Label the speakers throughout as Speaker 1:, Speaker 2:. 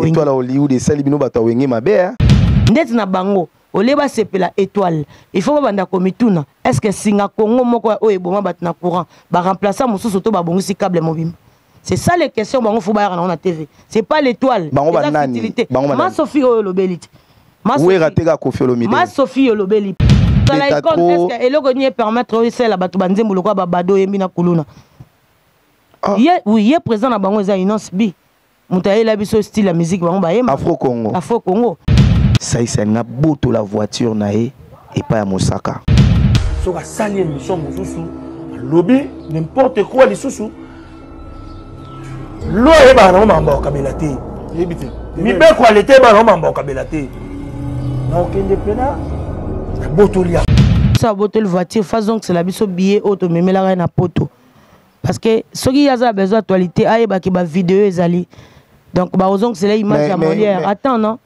Speaker 1: étoile Hollywood et salibino bato wenge mabe
Speaker 2: ndeti na bango oleba sepela étoile il faut banda komituna est-ce que singa Congo moko o eboma bat na courant ba remplacer mususu to ba bongisi câble mobile. C'est ça les questions bango faut ba na na TV. C'est pas l'étoile.
Speaker 1: Ma
Speaker 2: Sophie Olobelite.
Speaker 1: Ma
Speaker 2: Sophie Olobelite. Ça la icône est-ce que eloko ni permettre celle bato banzembo lokwa babado yembi na kuluna. Oui, il est présent na bango za Inonce B. Mutaye la biso style la musique bango ba yema.
Speaker 1: Afro Congo.
Speaker 2: Afro Congo.
Speaker 1: Ça c'est na boto la voiture nae et pas à Mosaka.
Speaker 3: Soka sali émission mususu lobby n'importe quoi les sous lo e ba na mamba kabelate yebite mi be qualité ba na mamba kabelate na okende pena botolia
Speaker 2: ça botol voiture façon que c'est la biso billet auto memela na poto parce que ceux qui a besoin d'actualité aye ba ki ba vidéo ezali donc ba ozong c'est l'image à Molière attends non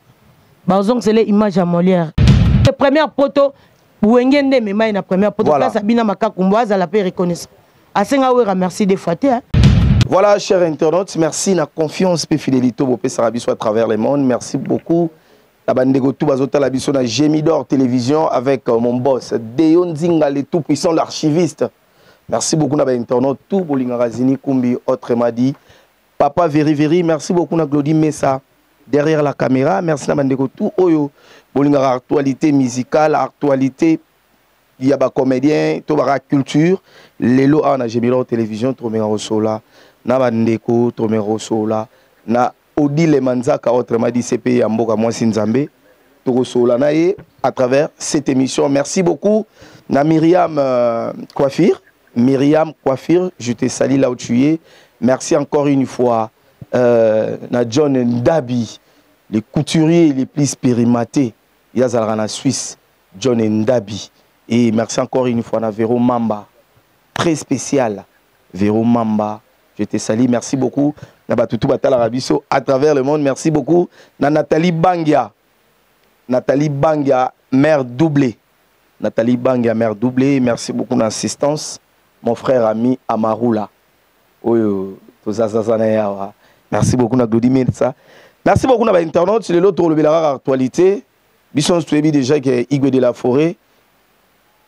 Speaker 2: ba ozong c'est l'image à Molière la première poto wengende mema na première poto place abina makakumbo azala pe reconnaissance asenga we remercie des fois.
Speaker 1: Voilà, chers internautes, merci la confiance et fidélité au Sarabiso à travers le monde. Merci beaucoup. La bande de Gotou Bazota la biso na Gemidor Télévision avec mon boss Deon Zinga, le tout puissant l'archiviste. Merci beaucoup na internaute tout Bolinga Razini Kumbi autrement dit. Papa Veri, merci beaucoup na Claudie Messa derrière la caméra. Merci na bande de Gotou Oyo Bolinga actualité musicale, actualité il y a des comédiens, tout la culture. Lelo na Gemidor Télévision, Tromera Rosola. Na bandeko Tomero Sola na Odile Manzaka autrement dit CP Amboka moi Sinzambe Toro Sola nae à travers cette émission. Merci beaucoup na Myriam Coiffure, je te salue là où tu es. Merci encore une fois na John Ndabi, les couturiers les plus expérimentés yazalaka na Suisse, John Ndabi, et merci encore une fois na Véro Mamba, très spécial Véro Mamba. Je te salue, merci beaucoup. Nabatutu Batala Rabiso à travers le monde, merci beaucoup. Nathalie Bangia, mère doublée. Nathalie Bangia, mère doublée, merci beaucoup d'assistance. Mon frère ami Amaroula. Merci beaucoup Nagdodi Mensa. Merci beaucoup à l'internaute, c'est l'autre le actualité. Bisson Stuebi déjà qui est Igwe de la Forêt.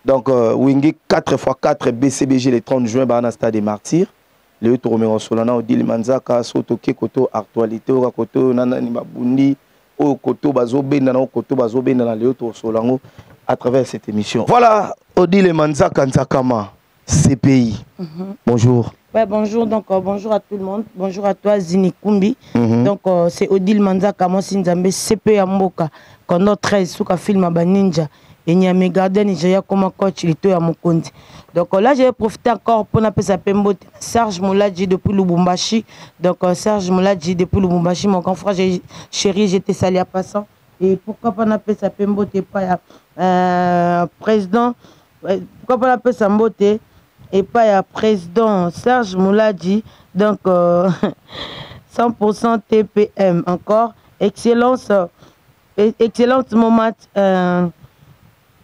Speaker 1: Donc, Wingi 4x4 BCBG le 30 juin, dans le stade des Martyrs. Le Toromero Solana, Odile Manzaka, Sotoke, Koto, actualité, Koto, Nanani Mabundi, Koto, Bazobena, Koto, Bazobena, le Solango, à travers cette émission. Voilà, Odile Manzaka, Nzakama, CPI. Bonjour.
Speaker 2: Ouais, bonjour, donc bonjour à tout le monde. Bonjour à toi, Zini Kumbi. Donc, c'est Odile Manzaka, moi, Sinzambe, CPI Amboka, qu'on a 13, Souka Film à Ninja. Et il y a mes gardiens Nigeria comme coach, il est à mon compte. Donc là, j'ai profité encore pour appeler sa pembo Serge Mouladji depuis Lubumbashi. Donc Serge Mouladji depuis Lubumbashi, mon grand frère chéri, j'étais salé à passant. Et pourquoi pas appeler sa pembo pas président, pourquoi pas appeler sa mbote et pas président Serge Mouladji. Donc 100% TPM encore. Excellence moment.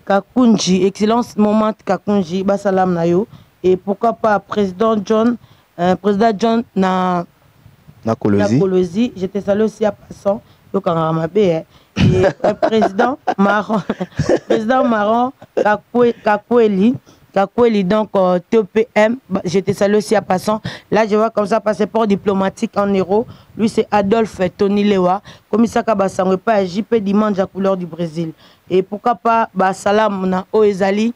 Speaker 2: Kakunji, excellence moment Kakunji, Basalam Nayo. Et pourquoi pas président John na Kolosi. J'étais salué aussi à passant. Donc en et président Marron Kakweli, donc TPM, j'étais salué aussi à passant. Là, je vois comme ça, passeport diplomatique en euros. Lui, c'est Adolphe Tony Lewa. Commissaire Kabasango, pas JP Dimanche à couleur du Brésil. Et pourquoi pas, Salam na Oezali,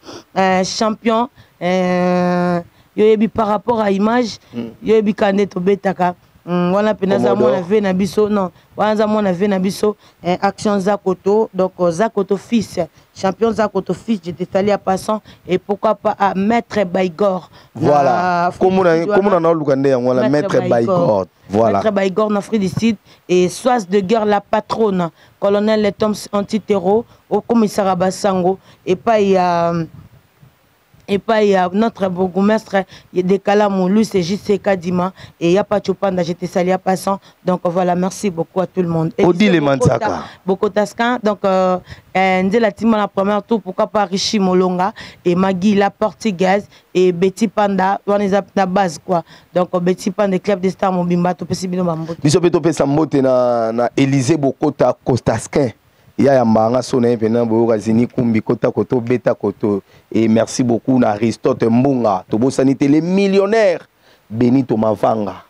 Speaker 2: champion, yoyebi par rapport à image, yoyebi Kande Tobetaka. Voilà, penaza mona ve na biso non, wanza mona ve na biso action Zakoto, donc Zakoto fils, champion Zakoto fils, j'étais allé à passant et pourquoi pas à Maître Baigor.
Speaker 1: Voilà. Comment on a l'ougandais voilà Maître Baigor. Voilà.
Speaker 2: Maître Baigor na Free du Sud et Soise de guerre la patronne, colonel Les Toms antiterreau au commissariat Basango et pas il y a Et pas il y a notre bourgmestre, il y a des Kalamoulou, c'est juste Kadima, et il n'y a pas Chopanda, j'étais sali à passant. Donc voilà, merci beaucoup à tout le monde.
Speaker 1: Odile Manzaka.
Speaker 2: Beaucoup Tascan, donc la team la première tour, pourquoi pas Rishi Molonga, et Magui la portugaise, et Betty Panda, on est à la base quoi. Donc Betty Panda, club des stars, mon bimba, tout possible, Mambote.
Speaker 1: Biso Beto Pesambote na Élysée Bokota Costasquin. Il y a un manga sonné venant Zini Kumbi Kota Koto Beta Koto et merci beaucoup na Aristote Mbunga Tobo Sanité les millionnaires Benito Mavanga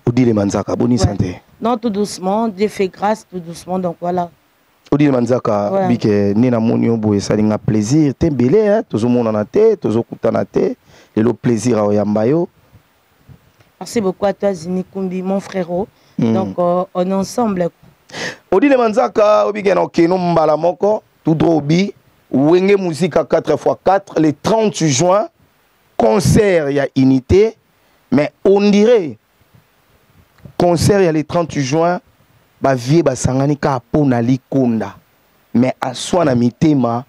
Speaker 1: Odile Manzaka bonne santé.
Speaker 2: Non tout doucement, Dieu fait grâce tout doucement donc voilà.
Speaker 1: Odile Manzaka bike nina monio boye salinga plaisir te belé hein tozo mona na te tozo kuta na te le plaisir a yambayo.
Speaker 2: Merci beaucoup à toi Zini Kumbi mon frérot. Donc on est ensemble.
Speaker 1: Odile Manzaka, obigeno keno mbala moko, tout drobi, wenge musique à 4x4, le 30 juin, concert, il y a unité, mais on dirait, concert, il y a le 30 juin, ba vie ba sangani ka pona likonda, mais à soi na mitema,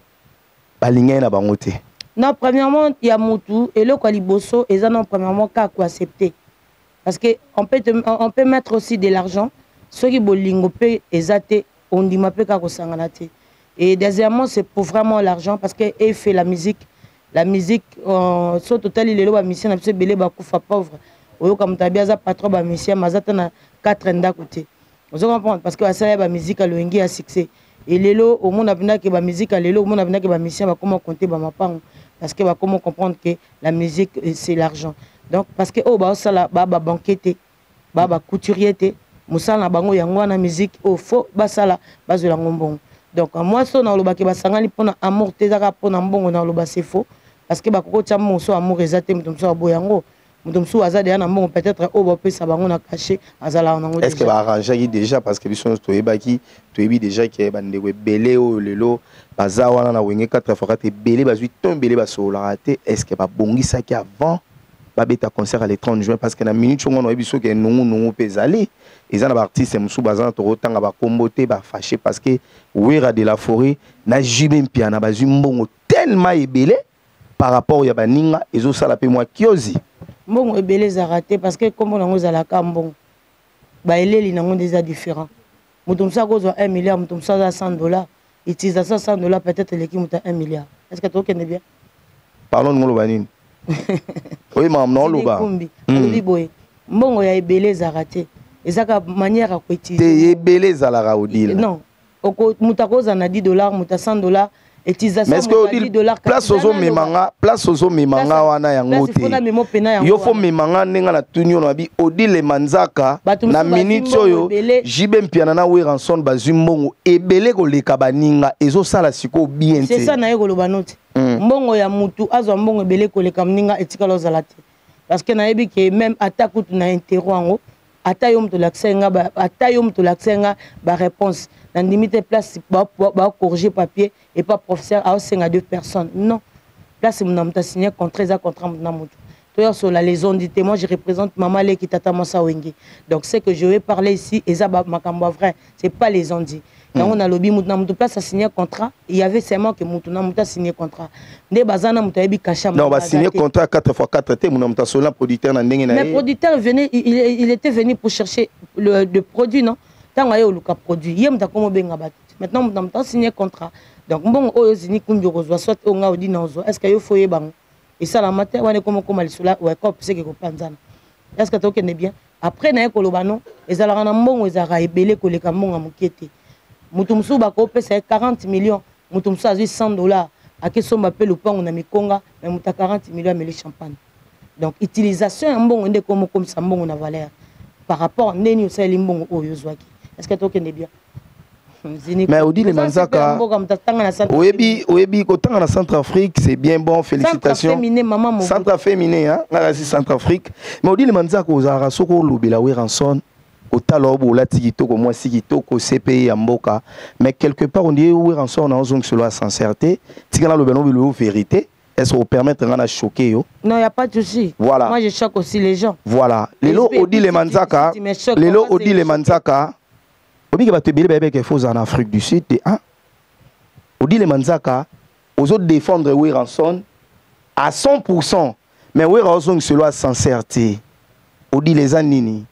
Speaker 1: ba lingé na bangote.
Speaker 2: Non, premièrement, il y a Moutou, et le Kwaliboso, et ça non, premièrement, qu'à accepter. Parce qu'on peut mettre aussi de l'argent. Ceux qui bolingo ezate on dit ma pe ka kosanganate. Et deuxièmement c'est pour vraiment l'argent parce que il fait la musique so total il est là mission na biso belé ba kufa pauvre oyo comme tabia za patron ba mission mazata na 4 nda côté vous comprenez parce que ça ba musique aloingi a succès et lelo au monde abina que ba musique lelo au monde abina que ba mission ba comment compter ba mapango parce que ba comment comprendre que la musique c'est l'argent donc parce que oh ba sala ba banquete ba couturier musala bango yango na musique au faux basala bazela ngombongo donc moi so na loba ke basangani pona amour tezaka pona mbongo na loba c'est faux parce que bakoko tia moso amour ezate mutumso aboyango mutumso azade na mbongo peut-être au ba pesa bango na caché azala na ngo.
Speaker 1: Est-ce que ba arranger déjà parce que biso to ebaki to ebi déjà ke bandeko belé o lelo baza wana na wenge 4x4 belé bazui ton belé basola raté est-ce que ba bongisa ki avant babeta concert le 30 juin parce que na minute on a biso ke nungu pezali ils ont artiste musu bazana to tanga ba kombote ba fâché parce que Wera de la forêt na jibem piana bazui mbongo tellement ebelé par rapport ya baninga ezo sala pe moi kiozi
Speaker 2: mbongo ebelé za raté parce que comme on a la mbongo ba eleli nango déjà différent mutumsa ko zo 1 milliard mutumsa za $100 utilise ça $100 peut-être les qui muta 1 milliard est-ce que tu connais bien
Speaker 1: parlons ngolo banini oui mam non loba
Speaker 2: alobi boye mbongo ya ebelé za raté ezaka manière à cotiser
Speaker 1: te ebelé za la Odile
Speaker 2: non oko mutakoza na $10 muta $100 utilisation
Speaker 1: $10 place ozo memanga wana yango te yo fo memanga nenga na tunyo na bi Odile Manzaka na minute oyo jibe mpiana na Weranson bazui mbongo ebelé koleka baninga ezo sala siko bien te
Speaker 2: c'est ça na yekoloba noti mbongo ya mutu azwa mbongo ebelé koleka mninga etikala ozala te parce que na yebi ke même atakutu na interro yango ata yo mto laksenga ba réponse na limite place ba corriger papier et pas professeur a senga 2 personnes non place mon amta signé contrat za contrat na mutu to yo sur la leçon dit moi je représente maman le qui tata Massa Wenge donc c'est que je vais parler ici et ça makambo vrai c'est pas les on dit quand on a lobby mutu na mutu place a signé contrat il y avait seulement que mutu na mutu a signé contrat nde bazana mutu yebi kasha
Speaker 1: non ba signé contrat 4x4 te mon amta sola producteur na ndenge na
Speaker 2: mais producteur venait il était venu pour chercher le produit non tant ayo luka produit yem ta komo benga bat maintenant mutu na mutu a signé contrat donc bon oyo zini kumbi kozwa soit onga odi na ozo est-ce que yo foye bango et ça la matin wane komo koma lisula ouais cop c'est que ko panzana est-ce que to kene bien après na ekoloba non ezalaka na mbongo ezaka ebele koleka mbongo mukete mutu musu bako pesa 40 millions mutu musu azui $100 akesomba pe lupango na mikonga mais muta 40 millions ameli champagne donc utilisation ya mbongo nde komo comme ça mbongo na valeur par rapport ndeni osali mbongo oyo zwaki est-ce que to kene bien
Speaker 1: mais Odile Manzaka oyebi kotanga na Centrafrique c'est bien bon félicitations Centre féminin hein na Centrafrique mais Odile Manzaka ozara soko lobela Weranson otalobo la tikitoko moi sikitoko CPI ya mboka mais quelque part on dit Weranson na ozong sur la sincérité tikana lobelo bilo vérité est-ce qu'on permettre de choquer yo
Speaker 2: non il y a pas de souci
Speaker 1: voilà
Speaker 2: moi je choque aussi les gens
Speaker 1: voilà lelo Odile Manzaka Obi que te belé quelque chose en Afrique du Sud et Odile Manzaka aux autres défendre Weranson à 100%. Mais oui, raison que cela sincérité. Odile les anini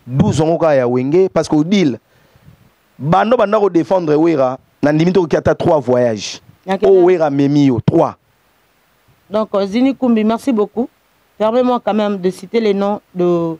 Speaker 1: 12 ans au ya wenge parce que Odile bando bando défendre wera na limite qui a 3 voyages. O wera memio 3.
Speaker 2: Donc Zini Koumbi, merci beaucoup. Permets-moi quand même de citer les noms de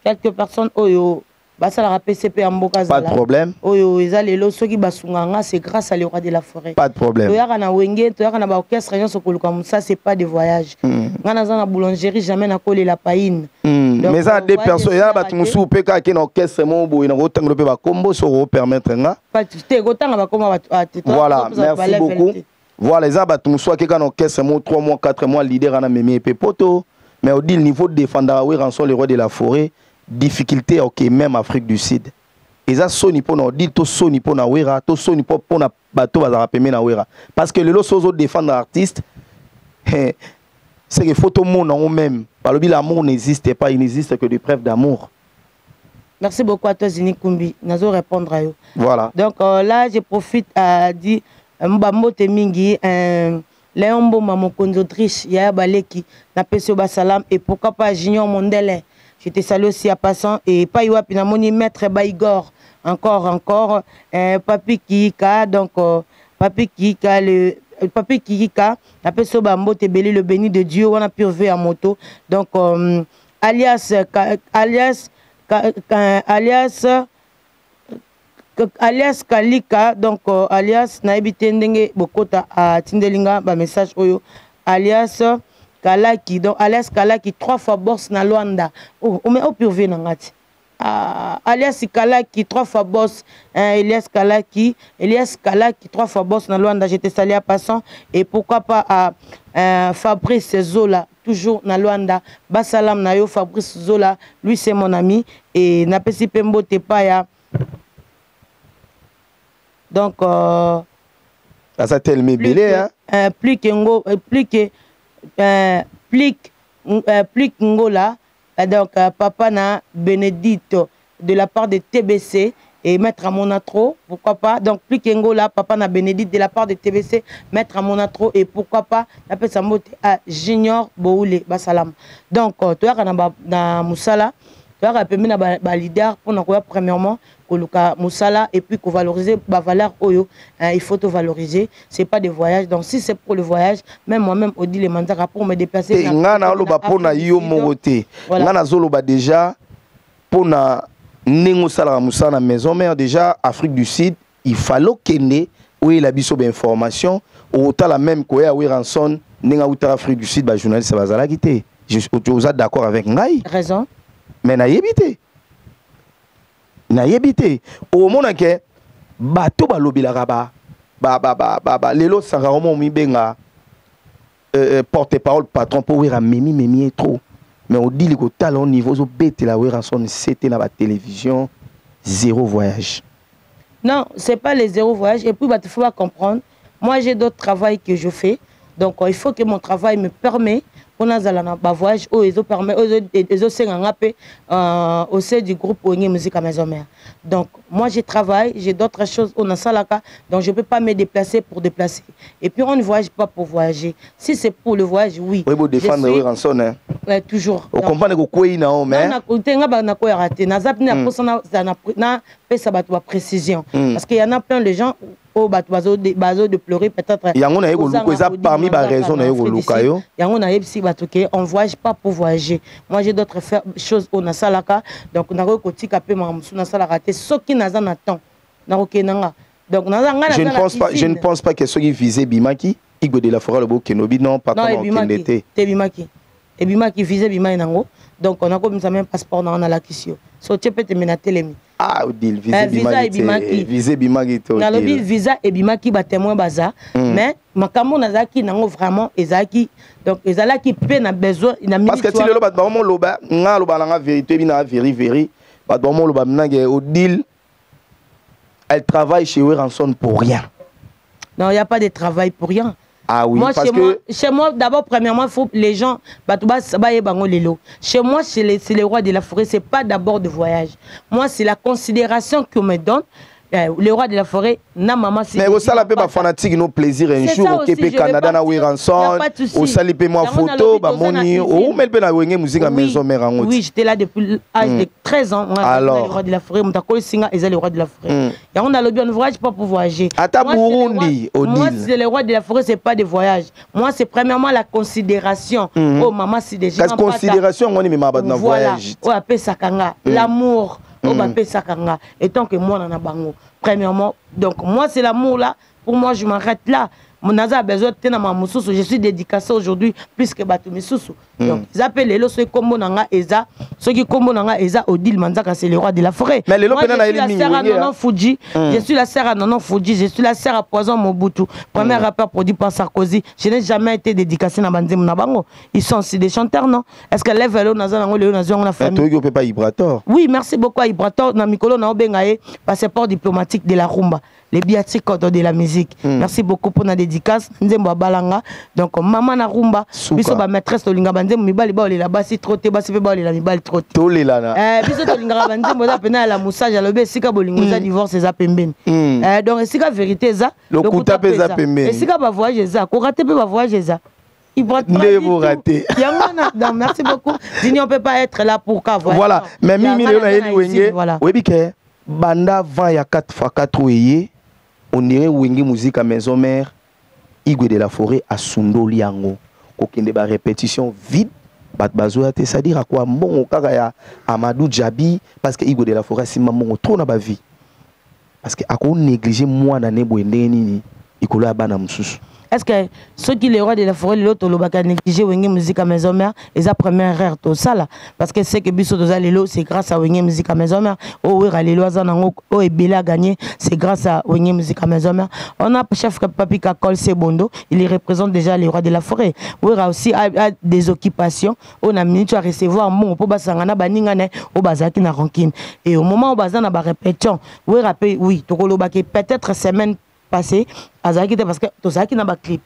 Speaker 2: quelques personnes oyo basa la PCP Amboka Zala.
Speaker 1: Pas de problème.
Speaker 2: Oyo ezalelo soki basunganga c'est grâce à le roi de la forêt.
Speaker 1: Pas de problème.
Speaker 2: Toyaka na wenge, toyaka na ba orchestre région sokoluka ça c'est pas des voyages. Ngana za na boulangerie jamais na coller la païne.
Speaker 1: Mais ça des personnes ya ba tumusu pe ka ki na orchestre mo bo na otangelo pe ba combo so permettre nga.
Speaker 2: Pas te gotanga ba komba ba.
Speaker 1: Voilà, merci beaucoup. Voilà les abats tumusu ki ka na orchestre mo 3 mois 4 mois leader na memi pe poto. Mais au dit le niveau de défendre oui rançon le roi de la forêt. Difficulté ok même Afrique du Sud et ça soni pour nous dit to soni pour na wera to soni pour na bateau bazara pemé na wera parce que le lot sozo défendre artiste c'est que photo monde en même par le bilan l'amour n'existe pas, il n'existe que des preuves d'amour.
Speaker 2: Merci beaucoup à toi Zini Koumbi nazo répondre à eux.
Speaker 1: Voilà
Speaker 2: donc là je profite à dire mbambote mingi Léon Mboma mokonzi Autriche ya baleki na peso basalam et pourquoi pas Junior Mondele. Je te salue aussi à passant et pas yoa pinamoni maître Baigor encore Papi Kika donc Papi Kika le Papi Kika appelle so bambo te belé le béni de Dieu on a purvé en moto donc alias Kalika donc alias naibite ndenge bokota a tindelinga ba message oyo alias Kalaki, donc alias Kalaki 3 fois boss na Luanda. Oh, mais au purvé nangati. Alias Kalaki 3 fois boss, Elias Kalaki 3 fois boss na Luanda. J'étais salé à passant et pourquoi pas à Fabrice Zola toujours na Luanda. Basalam na yo Fabrice Zola, lui c'est mon ami et na pesi pembo te pa ya. Donc
Speaker 1: ça tellement belé hein.
Speaker 2: Plus que Plic Ngola, donc papa na Benedito de la part de TBC et Maître Amonatro, pourquoi pas. Donc Plic Ngola, papa na Benedito de la part de TBC, Maître Amonatro et pourquoi pas, appelle sa mote à Junior Boule Basalam. Donc tu as na Moussala, tu as permis na leader pour nous premièrement Koluka Moussala et puis qu'on valoriser la valeur oyo il faut te valoriser c'est pas des voyages donc si c'est pour le voyage même moi-même Odi les mandats pour me déplacer
Speaker 1: ngana loba pona yo mongote ngana zoloba déjà pona nengo sala Moussala maison mère déjà Afrique du Sud il fallait kende oui la biso information autant la même koya oui ranson nenga uta Afrique du Sud ba journaliste bazala kité je suis d'accord avec ngai
Speaker 2: raison
Speaker 1: mais na yebité na yebité au monde que bato balobila ba lelo sangaromo mi benga porte-parole patron pour wera memi trop mais on dit que talon niveau zo bête la wera son c'était na ba télévision 0 voyage.
Speaker 2: Non, c'est pas les 0 voyage et puis il faut pas comprendre. Moi j'ai d'autres travail que je fais. Donc il faut que mon travail me permet pour nous aller na voyage où ils permet aux sengangapé au sein du groupe Onye Musique à Maison Mère. Donc moi je travaille, j'ai d'autres choses au Nasalaka donc je peux pas me déplacer pour déplacer. Et puis on ne voyage pas pour voyager. Si c'est pour le voyage oui.
Speaker 1: Oui, vous défendre rançon hein.
Speaker 2: Ouais, toujours.
Speaker 1: On comprend que quoi il na mais
Speaker 2: na kotenga ba na ko raté na zap na posana na pesa ba précision parce qu'il y en a plein de gens au bazo de pleurer peut-être
Speaker 1: yango na yego luko eza parmi ba raison na yego lukayo
Speaker 2: yango na yebsi batoke on voyage pas pour voyager. Moi j'ai d'autres choses au nasalaka donc na ko kotika pe mamusu na sala raté soki naza na temps na kokenanga donc
Speaker 1: je ne pense pas que ceux qui visaient Bimaki Igo de la forêt le beau Kenobi non pas comme
Speaker 2: Bimaki te Bimaki et Bimaki visait Bimaki nango donc on a comme ça même passeport na la kisio so tu peux te menater les
Speaker 1: ah odile visé Bimaki to
Speaker 2: na lobi visa et Bimaki ba témoin baza mais makambo nazaki nango vraiment ezaki donc ezalaki pe na besoin na
Speaker 1: parce que ti le ba vraiment loba nga loba nga vérité bina veri ba vraiment loba mnange odile elle travaille chez Ranson pour rien.
Speaker 2: Non, il n'y a pas de travail pour rien.
Speaker 1: Ah oui,
Speaker 2: moi,
Speaker 1: parce que...
Speaker 2: chez moi, d'abord, premièrement, il faut les gens... Chez moi, c'est les rois de la forêt, ce n'est pas d'abord de voyage. Moi, c'est la considération qu'on me donne. le roi de la forêt na maman
Speaker 1: mais au sala pe ba fanatique no plaisir un jour au Québec Canada na Wiranson au sali pe moi photo ba moni ou mel pe na wenge musique à maison mère en
Speaker 2: oui j'étais là depuis l'âge de 13 ans
Speaker 1: alors
Speaker 2: le roi de la forêt mon takoli singa et le roi de la forêt et on a le bien voyage pas pour voyager
Speaker 1: à Burundi
Speaker 2: moi c'est le roi de la forêt c'est pas des voyages moi c'est premièrement la considération oh maman c'est déjà
Speaker 1: la considération on est même pas dans voyage
Speaker 2: oh appelle sakanga l'amour oh appelle sakanga et tant que moi on a bango premièrement donc moi c'est l'amour là pour moi je m'arrête là mon naza a besoin de ma mususu je suis dédicacé aujourd'hui plus que batu misusu donc ils appellent les ceux combo nanga eza ceux qui combo nanga eza Odile Manzaka c'est le roi de la forêt
Speaker 1: mais les
Speaker 2: moi, je suis la sœur à Nonon Fuji je suis la sœur à Nonon Fuji je suis la sœur à Poison Mobutu premier rappeur produit par Sarkozy je n'ai jamais été dédicacé na banzemu na bango ils sont aussi des chanteurs non est-ce que lève le naza nango le naza on a famille
Speaker 1: toi qui peut pas Ibrator
Speaker 2: oui merci beaucoup à Ibrator na mikolo na obengaye passeport diplomatique de la rumba les biatiques de la musique merci beaucoup pour na dédicace nzembo balanga donc maman na rumba biso ba maîtresse to linga banzembo mibali ba olela basi troté basi pe ba olela mibali troté
Speaker 1: to lela na
Speaker 2: biso to linga banzembo za pena la moussage alobe sika bolingo za divorce za pembeni donc sika vérité za
Speaker 1: le kuta pe za pembeni
Speaker 2: sika ba voyage za ko rater pe ba voyage za il va
Speaker 1: vous rater
Speaker 2: donc merci beaucoup Dini on peut pas être là pour ka voyager
Speaker 1: voilà mais mimi le na yeli wenge webike banda 20 ya 4x4 oyé on dirait wenge musique à maison mère Igwe de la forêt à Sundoli yango kokende ba répétition vide bat bazoya te c'est-à-dire à quoi mon kaka ya Amadou Djabi parce que Igwe de la forêt simba mon trop na ba vie parce que ako négliger moi na ne boende nini ikolo ya bana mususu
Speaker 2: est-ce que ceux qui les rois de la forêt l'autre le baka négliger wenge musique à maison mère et sa première erreur tout ça là parce que c'est que biso doza lelo c'est grâce à wenge musique à maison mère oh oui lelo azanango oh ebela gagné c'est grâce à wenge musique à maison mère on a chef Papi Kakol Sebondo il représente déjà les rois de la forêt oui aussi a des occupations on a minute à recevoir mon po basangana baningane au bazaki na rancune et au moment où bazana ba répétition oui rappel oui to kolobaki peut-être semaine passé azaki parce que to zaki na ba clip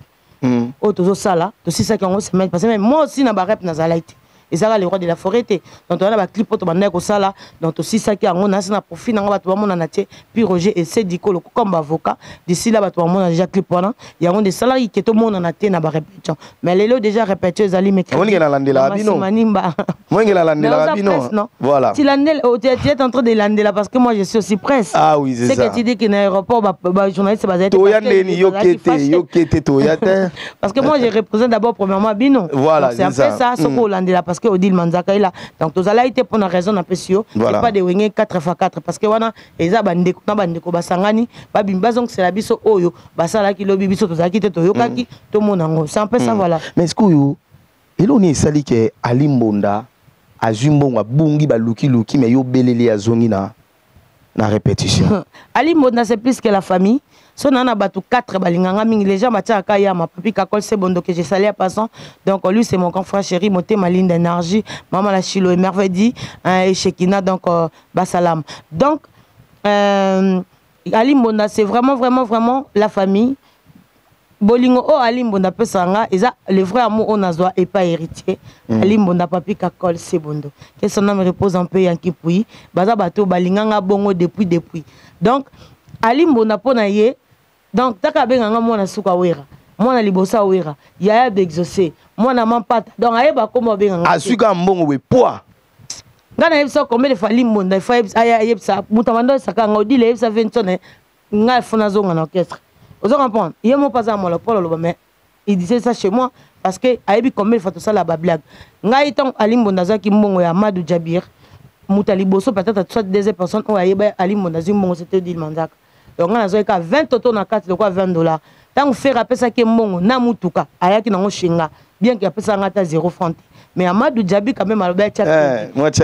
Speaker 2: o to ça là to si ça qui on semaine passé mais moi aussi na ba rap na zalaite et ça les rois de la forêt donc on a ba clip to banda ko ça là donc to si ça qui on a na profit na ba to ba mona na tie puis Roger et c'est diko comme avocat d'ici là ba to mona déjà clip wana il y a on des salariés qui to mona na tie na ba répétition mais les déjà répétition zali mais
Speaker 1: on ngela landela bino moi ngela landela bino voilà
Speaker 2: tu landel tu es en train de landela parce que moi je suis aussi presse
Speaker 1: ah oui c'est ça
Speaker 2: c'est que tu dis que dans l'aéroport ba journaliste ba zali
Speaker 1: to yandeni yokete to yate
Speaker 2: parce que moi je représente d'abord premièrement bino
Speaker 1: voilà
Speaker 2: c'est un peu ça ce qu'on landela parce que Odile Manzaka est là donc tous allez été pour une raison na pesio c'est pas de wenge 4x4 parce que wana eza bandeko na bandeko basangani ba bimba donc c'est la biso oyo basala ki lobi biso tous akite to yokaki to monango c'est un peu ça voilà
Speaker 1: mais est-ce que yo eloni sali ke Ali Mbonda azumbonga bungi ba luki mais yo belele azongi na répétition
Speaker 2: Ali Mbonda c'est plus que la famille. So nana batu 4 balinganga mingi les gens batia kaya ma Papi Kakol Sebondo que j'ai salé à passant donc lui c'est mon grand frère chéri moté ma ligne d'énergie maman la Chilo et merveille et Shekina donc basalam donc Ali Mbonda c'est vraiment la famille bolingo oh Ali Mbonda pesanga eza le vrai amour on azwa et pas héritier Ali Mbonda Papi Kakol Sebondo que son âme repose en paix en kipui baza bato balinganga bongo depuis donc Ali Mbonda pona ye donc taka benganga mwana suka wera mwana libosa wera yaya d'exaucer mwana mampata donc ayeba komo benganga
Speaker 1: asuka mbongo we poids
Speaker 2: ngana yebisa combien de fois Ali Mbonda fa yebisa mutamando sakanga Odile yebisa 20 nga fona zonga na orchestre vous comprenez il mo pas à moi le polo le mais il disait ça chez moi parce que ayebi combien de fois tout ça la blague nga iton Ali Mbonda zaki mbongo ya Amadou Djabir mutaliboso peut-être soit des personnes on ayeba Ali Mbonda zimbongo c'était Odile Manzaka donc on a 20 autos na 4 de quoi $20 tant faire appeler ça que mbongo na mutuka ayaki nango shinga bien qu'il appelle ça ngata 0 francs mais Amadou Djabi quand même alobé tcha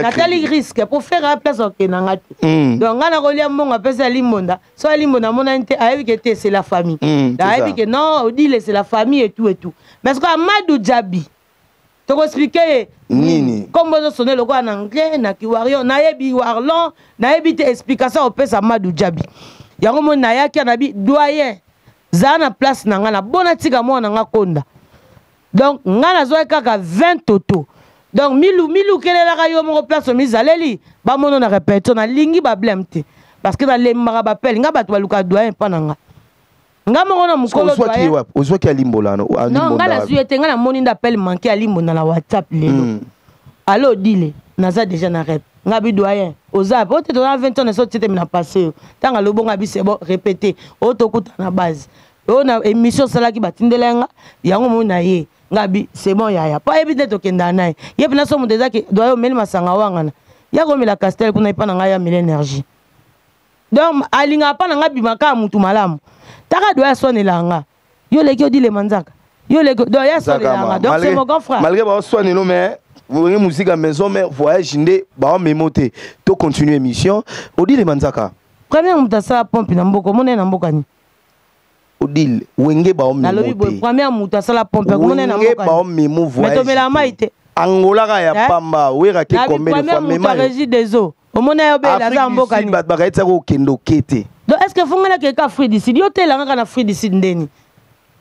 Speaker 2: Nathalie risque pour faire appeler ça que nangati donc on a relié mbongo appelle ça Ali Mbonda so Ali Mbonda mona nte ayeki que c'est la famille ayeki que non Odile c'est la famille et tout mais ce que Amadou Djabi te expliquer
Speaker 1: nini
Speaker 2: comme vous sonner le quoi en anglais na kiwario na yebi warlon na yebi te explication au pesa Amadou Djabi yango mona yaki anabi doyen zana place na ngana bona tika mona nga konda donc ngana zo kaka 20 toto donc milu kelela ka yo mo place mizaleli ba mono na répétition na lingi ba blemte parce que dans les marabapel nga bato baluka doyen pa nanga nga mongo na mukolo doyen
Speaker 1: ozwa ki alimbola no
Speaker 2: non nga la suite nga na moni ndappel manqué alimbo na la WhatsApp lelo allo dile naza déjà na rep nga bi doyen oza po te dans 20 ans na so tete mina passé tanga lobo nga bi c'est bon répéter auto kuta na base on a émission salaki batindelenga yango mona ye nga bi c'est bon yaya pas éviter to kenda nae yep na so mo déjà que doyen meli masanga wanga na ya ko mila castel kuna ipa na nga ya mille énergie donc alinga pa na nga bimaka mutu malamu taka doyen sonelanga yo leki odile manzaka yo leki doyen sonelanga donc c'est mon grand frère
Speaker 1: malgré ba sonelo mais vous voyez musique à maison mais voyage ndé ba mémoté to continuer émission odile manzaka
Speaker 2: première mutasa pompe na mboko mona na mboka ni
Speaker 1: odile wenge ba mémoté
Speaker 2: première mutasa pompe mona na mboka
Speaker 1: ba mémo voyage
Speaker 2: mais to mela maite
Speaker 1: Angola ya pamba wera ke combien de fois même
Speaker 2: régie des eaux au mona yo bela za mboka ni
Speaker 1: bat ba kaitsa ko kendo kete
Speaker 2: donc est-ce que fongala ke ka Afrique du Sud yo telanga kana Afrique du Sud ndeni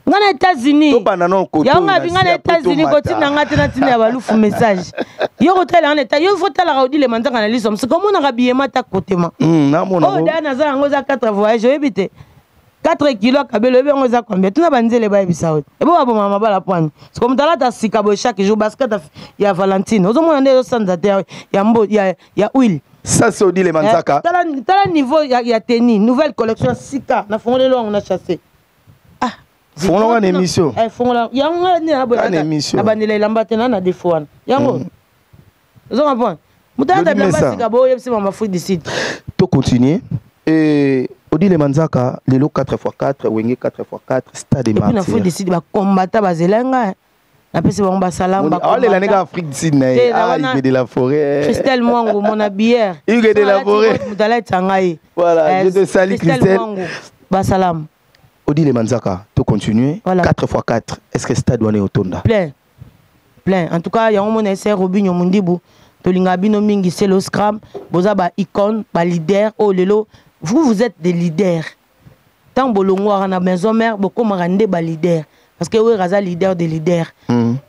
Speaker 2: ngana États-Unis
Speaker 1: to bana non ko
Speaker 2: ya nga bingana États-Unis ko tina ngati na tina ya balufu message yo ko tela ngana yo faut tela ka odile manzaka na liso mse comment na kabiye mata kotema
Speaker 1: na mona
Speaker 2: oh dana za ngo za 4 voyage ebite 4 kilos kabelo ebe ngo za combien tuna banzele ba ebisa ot ebo ba mama bala point c'est comme talata sikabo chaque jour basket ya Valentine ozo mona ndeyo sanza te ya mbo ya huile
Speaker 1: ça c'est odile manzaka
Speaker 2: tala niveau ya tennis nouvelle collection sika na fongole lo on a chassé
Speaker 1: fongo na émission
Speaker 2: fongo yango ni na boya na bandela lambate na défaut wana yango ozo comprendre mutata bilamba sikabo yebisi mama Afrique du Sud
Speaker 1: to continuer et odile manzaka lelo 4x4 wenge 4x4 stade de martyr
Speaker 2: et puis na Afrique du Sud ba combattre bazelenga na pesi ba salamba
Speaker 1: ah les l'année Afrique du Sud na il de la forêt
Speaker 2: Christelle Mwango mon bière
Speaker 1: il de la forêt
Speaker 2: mutala tsangai
Speaker 1: voilà je te salue Christelle
Speaker 2: ba salam
Speaker 1: odile manzaka to continuer voilà. 4x4 est-ce que stade wane otonda
Speaker 2: plein en tout cas yango mona ese Robinho Mundibu to linga bino mingi c'est le scrum boza ba icône ba leader oh lelo vous êtes des leaders tant bolongwa na maison mère boko marande ba leader parce que oui raza leader des leaders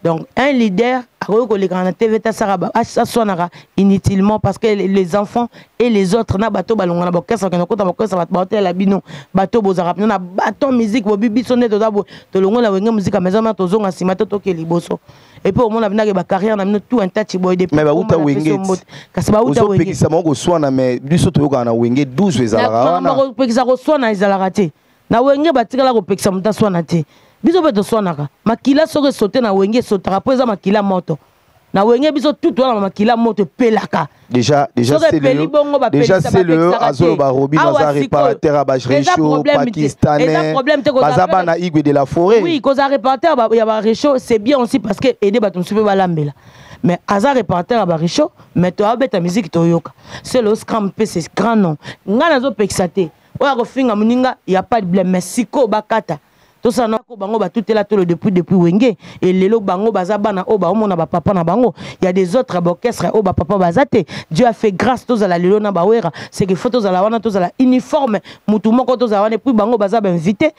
Speaker 2: donc un leader ko le grand TV ta saraba asonara inutilement parce que les enfants et les autres na bato balonga na bokesa ko kota bokesa bato bato la bino bato bozara na bato musique bo bibi sonné to dabo to longo la wenge musique maison mère to zonga sima to ke liboso et puis au monde na ba carrière na tout un touch boy depuis
Speaker 1: mais ba uta wenge
Speaker 2: kasi ba uta wenge
Speaker 1: pekisa moko swana mais biso to yoka na wenge 12 ezalaka
Speaker 2: na ko pekisa ko swana ezalaka te na wenge batikala ko pekisa muta swana te biso beto swanaka makila soko sauter na wenge sotaka po eza makila moto na wenge biso tout wana makila moto pelaka
Speaker 1: déjà c'est le azolo ba robi baza réparateur à Bajrecho pakistanais bazaba na igwe de la forêt
Speaker 2: oui cause réparateur ya ba Recho c'est bien aussi parce que aider bato msupe balambela mais aza réparateur à Baricho mais to abeta musique to yoka c'est le scrum p c'est grand nom ngana zo pexate oya ko finga muninga y a pas de blème mais siko bakata tout ça na ko bango ba tout est là tout le depuis wenge et lelo bango bazaba na o ba omona ba papa na bango il y a des autres orchestres o ba papa bazate Dieu a fait grâce tous à la lelo na ba wera c'est que photos à la wana tous à la uniforme mutu moko tous à wana puis bango bazaba invité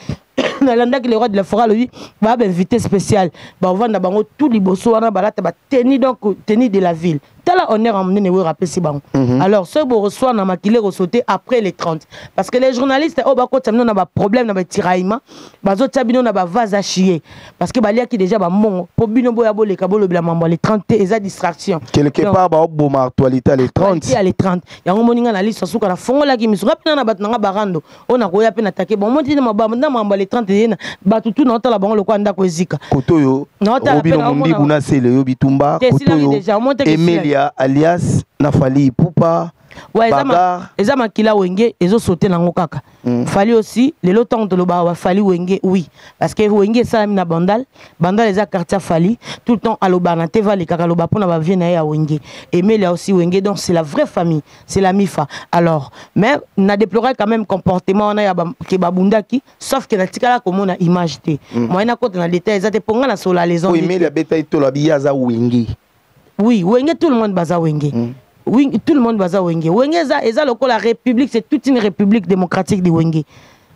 Speaker 2: na landa que le roi de la forêt lui va invité spécial ba vanda bango tout liboso wana balata ba tenue donc tenue de la ville tala honneur emmené ne rappeler si bango alors ceux bo reçoit na makile resauter après les 30 parce que les journalistes o ba ko tamino na ba problème na ba tiraillement bazo tabino na ba vase à chier parce que balia qui déjà ba mongo po bino boya bolé kabolo bila mambo les 30 et za distraction
Speaker 1: quelque part ba boma actualité les 30
Speaker 2: les 30 yango moninga na liste suka na fongola ki misu rapina na batanga barando ona koya pe na take bon monti na mambo les 30 yena batu tout na otala bango lokwa ndako ezika
Speaker 1: kotoyo obino mundi buna sele yo bitumba kotoyo Emilia alias Nafali Poupa
Speaker 2: ouais eza makila wenge ezo sauter nango kaka fali aussi le lotang de loba fali wenge oui parce que wenge ça na bandal eza quartier fali tout le temps à loba na teva le kaka loba pona ba vie na ya wenge Emilia aussi wenge donc c'est la vraie famille c'est la mifa alors mais na déplorer quand même comportement na ya ke babundaki sauf que na tikala comme na image té moi na côté na détail eza te ponga na sola les
Speaker 1: oui Emilia betaille to la biaza wenge
Speaker 2: oui wenge tout le monde baza wenge oui, tout le monde baza wenge. Wenge eza loko la république, c'est toute une république démocratique de wenge.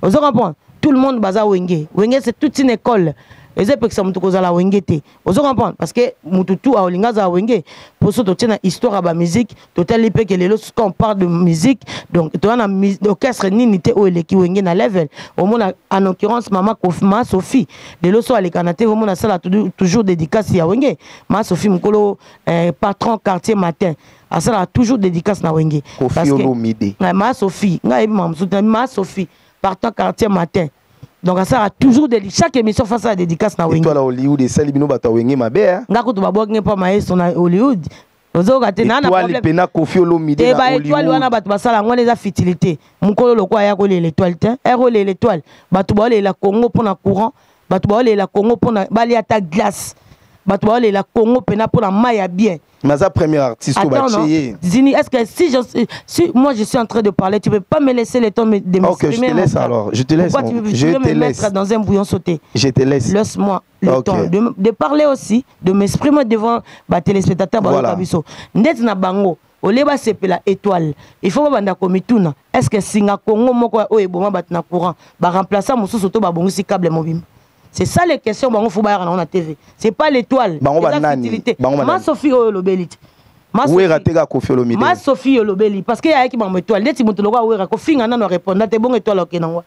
Speaker 2: Vous comprenez? Tout le monde baza wenge. Wenge c'est toute une école. eza pekisa mutu kozala wenge te ozo comprendre parce que mutu tout a olinga za wenge pour ça to na histoire ba musique total pe que lelo quand on parle de musique donc to na orchestre nini te o eleki wenge na level au moins en l'occurrence maman Kofima Sophie lelo so ale kanate au moins ça toujours dédicace ya wenge ma Sophie mukolo patron quartier matin ça a toujours dédicace na wenge
Speaker 1: parce que
Speaker 2: ma Sophie ma Sophie partant quartier matin donc ça a toujours chaque émission face à dédicace na wenge
Speaker 1: toi là Hollywood et Salibino bata wenge mabe
Speaker 2: ngako to babonge pa maestro na Hollywood ozo kate na na
Speaker 1: problème pena Koffi Olomide
Speaker 2: na Hollywood étoile wana bato basala ngone za futilité mukolo lokwa ya ko l'étoile te ero l'étoile bato ba la Congo pour na courant bato ba la Congo pour na bali ata glace bato ba la Congo pena pour na maya bien.
Speaker 1: Mais ça premier artiste au bâti.
Speaker 2: Zini, est-ce que si moi je suis en train de parler, tu peux pas me laisser le temps de m'exprimer?
Speaker 1: Ok, je te laisse alors. Je te laisse.
Speaker 2: Pourquoi tu veux me mettre dans un bouillon sauté?
Speaker 1: Je te laisse.
Speaker 2: Laisse-moi le temps de parler aussi, de m'exprimer devant les téléspectateurs.
Speaker 1: Voilà.
Speaker 2: Net na bango. Oleba sepela étoile. Il faut banda komituna. Est-ce que singa Congo moko o eboma batna courant ba remplacer mususu to ba bongi câble mobile? C'est ça les questions bango faut ba na on a TV. C'est pas l'étoile. Ma Sophie Olobeli. Ma Sophie Olobeli parce que y a qui ba étoile. Leti mutu lokwa wera ko finga na no répondre te bon étoile okenangwa.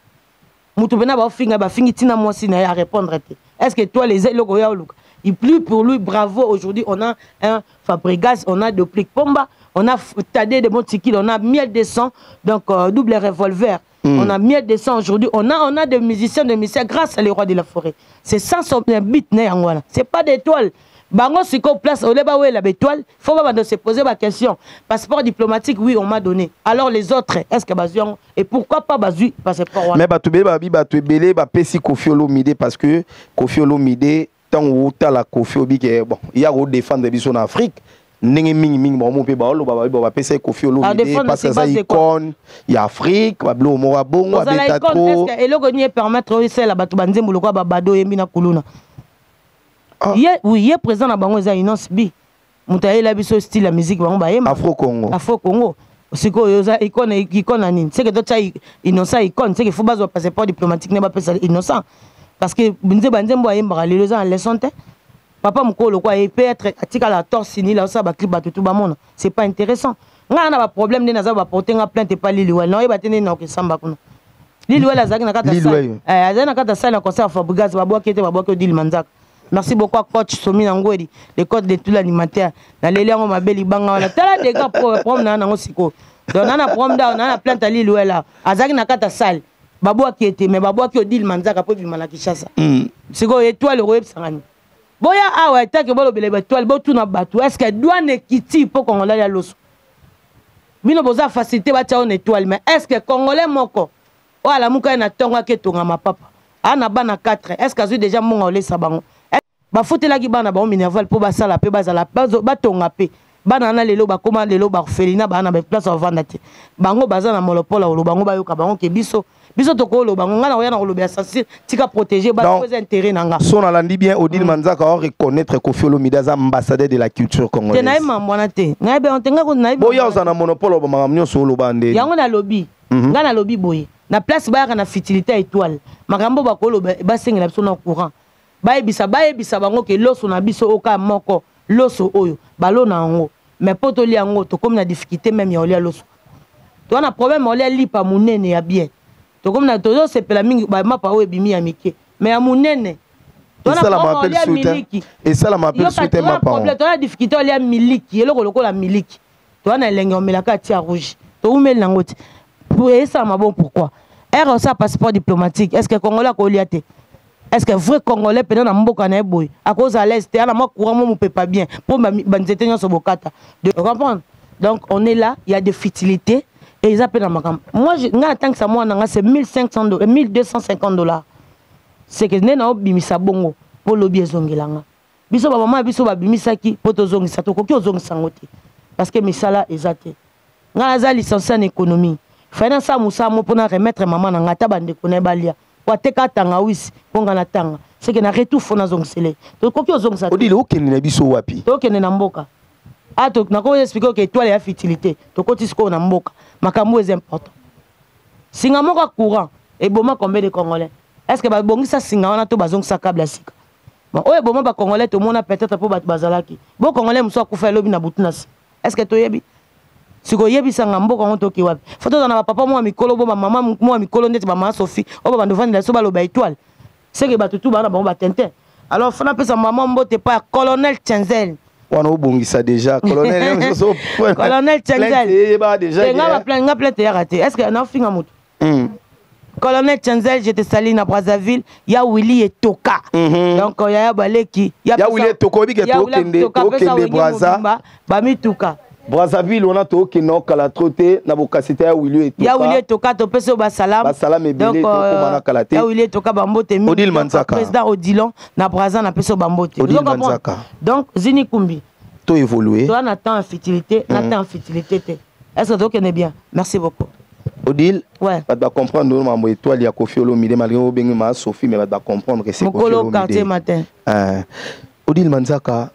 Speaker 2: Mutu bena ba finga ba fingi tina moi si na répondre te. Est-ce que toi les loko ya oluka? Et plus pour lui bravo aujourd'hui on a un Fabregas, on a Doplik Pomba, on a Tadé de Montikil, on a Miel de sang donc double revolver. On a Miel de sang aujourd'hui, on a des musiciens grâce à les rois de la forêt. C'est ça son but voilà. C'est pas d'étoile. Bango si qu'on place au débat où est la étoile, faut pas se poser la question. Passeport diplomatique oui, on m'a donné. Alors les autres, est-ce que Bazuan et pourquoi pas Bazui passeport? Mais
Speaker 1: Batubé Batubélé Bapesi Koffi Olomide parce que Koffi Olomide tant où t'as la Koffi Olomide bon, il y a au défendre des bisons en Afrique. Nengi mingi bon pe ba lo ba pesa Koffi Olomide parce que ça icône il y a Afrique ba blo mo wa bongo ba beta trop
Speaker 2: est-ce que eloko ni permettre aussi la batu banzembo lokwa ba bado yembi na kuluna oui il est présent na bango za Innocence B mutaye la biso style la musique bango ba yemba
Speaker 1: Afro
Speaker 2: Congo siko yoza icône nini c'est que d'autres Innocent icône c'est que faut bazo passeport diplomatique ne ba pesa Innocent parce que banzembo yemba les gens en leçon te. Papa mukolo quoi il peut être atika la torse ni là ça ba clip ba tout ba mona c'est pas intéressant nga na ba problème de naza ba porter nga plainte pas Liliwel non ba tene na ko samba kuno Liliwel azaki na kata salle azaki na kata salle na concert Fabregas ba boki te ba boki Odile Manzaka. Merci beaucoup à coach Somi Ngwedi le code de tout l'alimentaire na leli ngo mabeli banga wala tala de gars problème na ngo siko donc na problème da na plainte Liliwel là azaki na kata salle ba boki ete mais ba boki Odile Manzaka po bimana Kinshasa siko étoile web sangani. Boya awa etake bolo bele étoile bo tuna batu est-ce que douane kiti pour congolais ya loso bino boza facilité ba tia on étoile mais est-ce que congolais moko o ala muka na tonga ke tonga mapapa ana bana 4 est-ce que azu déjà monga ole sabango ba fotela ki bana ba minerval pour ba sala pe bazala ba tonga pe bana na lelo ba koma lelo ba orphelinat ba na ba place à vendre te bango baza na monopole o bango ba yoka bango ke biso toko lo bango ngana oyana lo sensible tika protéger ba cause intérêt nanga
Speaker 1: son alandi bien Odile Manzaka on reconnaître Koffi Olomide as ambassadeur de la culture congolaise
Speaker 2: te naima mwana te ngai be on tenga ko naima
Speaker 1: boya ozana monopole ba makamnyo so lo bande
Speaker 2: yango na lobby ngana lobby boye na place ba kana futilité étoile makambo ba ko lo ba sengela biso na courant ba ebisa bango ke loso na biso oka moko loso oyo balo na ngo mais poto li yango to comme na difficulté même ya olia loso to na problème olia lipa munene ya bien to comme na tozo sepela mingi ba mapa o ebimi ya mike mais ya munene to na problème ya miliki
Speaker 1: et ça la m'appelle soutien ma
Speaker 2: problème to na difficulté olia miliki eloko lokola miliki to na elenge omelaka tia rouge to umeli nango ti pour ça ma bon pourquoi er ça passeport diplomatique est-ce que congolais ko liate est-ce que vrai congolais pendant na mboka na boy à cause à l'est na moi courant mo peut pas bien pour banzete nyo so bokata de comprendre donc on est là il y a des futilités et ils appellent ma moi nga tant que ça moi nga c'est $1500 $1250 c'est que né na bimisa bongo pour lobby ezongelanga biso ba mama biso ba bimisaki poto zongisa to koki ozongisa ngote parce que misala ezate nga za licencié en économie finance musa mo pour remettre maman nga ta bande ko na balia wateka tanga wisi ponga na tanga c'est que na retour fona zongsele to koki ozongisa
Speaker 1: Odile okende na biso wapi
Speaker 2: to okende na mboka ato na ko expliquer que étoile ya futilité to koti siko na mboka makambo est important singa moko courant et boma combien de congolais est-ce que ba bongisa singa wana to bazongisa câble sika bon oye bon ba congolais to mona peut-être pour bat bazalaki bo congolais muso akufa lobi na butunas est-ce que to yebi siko yebi sanga mboko on to ki wapi photo na papa moi mikolo bo maman moi mikolo ndeti ba mama Sophie o ba ndovani la so ba lo ba étoile c'est que ba tutu ba na ba tintin alors fana pesa maman mbote pas colonel Tchenzel
Speaker 1: on a bongisa déjà colonel
Speaker 2: colonel Tchenzel
Speaker 1: déjà
Speaker 2: nga plainte ya raté est-ce que na finga mutu colonel Tchenzel j'étais salé na Brazzaville ya Willy et Toka donc ya baleki
Speaker 1: ya Willy et Toka bi ke to kende Brazza
Speaker 2: ba mi Toka
Speaker 1: Brazzaville on a to ke no kala troté na bokasité ya Willy et Toka
Speaker 2: ya Willy et Toka to peso ba salam
Speaker 1: ebele to komana kala te
Speaker 2: ya Willy et Toka bambote mi
Speaker 1: Odile Manzaka
Speaker 2: président Odilon na Brazza na peso bambote
Speaker 1: Odile Manzaka
Speaker 2: donc Zini Kumbi
Speaker 1: to évoluer
Speaker 2: toi n'attends infertilité n'attends infertilité est-ce que tu connais bien merci beaucoup
Speaker 1: Odile,
Speaker 2: ouais.
Speaker 1: Tu vas comprendre que maman étoile ya Kofi Olomide malgré au bengi ma Sophie mais tu vas comprendre que c'est Kofi Olomide.
Speaker 2: Quartier matin.
Speaker 1: Odile Manzaka,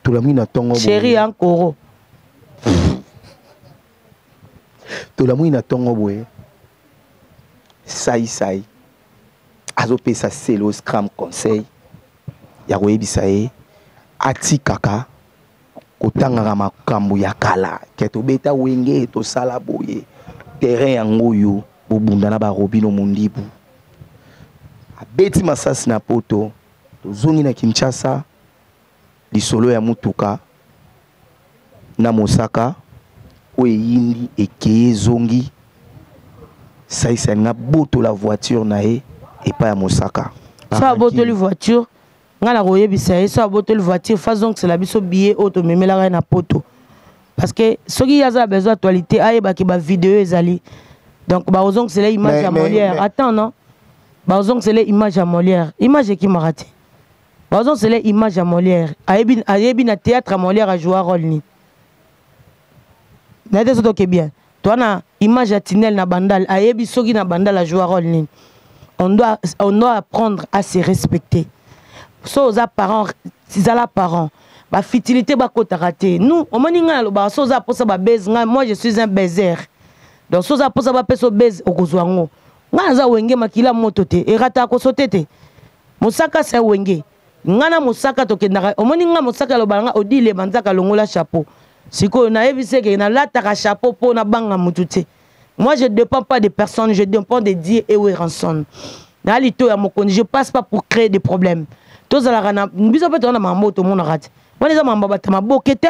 Speaker 1: tu l'as mis na tongo.
Speaker 2: Chérie encore.
Speaker 1: Tu l'as mis na tongo boy. Sai. Azo pesa selo scram conseil. Ya koyebisa ye ati kaka kotanga makambo ya kala ke to beta wenge to sala boye. Terrain yango yo bobunda na ba Robino Mundibu abeti masasi na poto tozongi na Kinshasa lisolo ya mutuka na Mosaka o yindi ekeye zongi saisa na boto la voiture na e pas ya Mosaka
Speaker 2: ça boto la voiture ngala koyebisa ye ça boto la voiture façon que c'est la biso billet auto memela na poto. Parce que ceux qui ont besoin d'actualité, ils ont vidéo ezali. Donc, ils ont c'est l'image à Molière. Attends, non? Ils ont c'est l'image à Molière. Image qui m'a raté. Ils ont c'est l'image à Molière. Ils ont un théâtre à Molière à jouer un rôle. N'est-ce pas bien? Toi, na image à Tinel na bandal. Ils ont sogi na bandal à jouer un rôle. On doit apprendre à se respecter. So, aux parents, si à la parents. La fertilité ba kota raté nous on maninga lo ba soza posa ba baiser moi je suis un baiser donc soza posa ba peso baiser okozwango ngaza wenge makila moto te erata ko sotete Mosaka c'est wenge ngana Mosaka to kendaka on maninga Mosaka lo banga Odile Manzaka longola chapeau siko na yebise ke na lata ka chapeau po na banga mutute moi je dépends pas des personnes je dépends de Dieu et Ranson na lito ya mokoni je passe pas pour créer des problèmes tous la rana biso peut on a mamoto mon rate. On est à Mambabata Mabokete,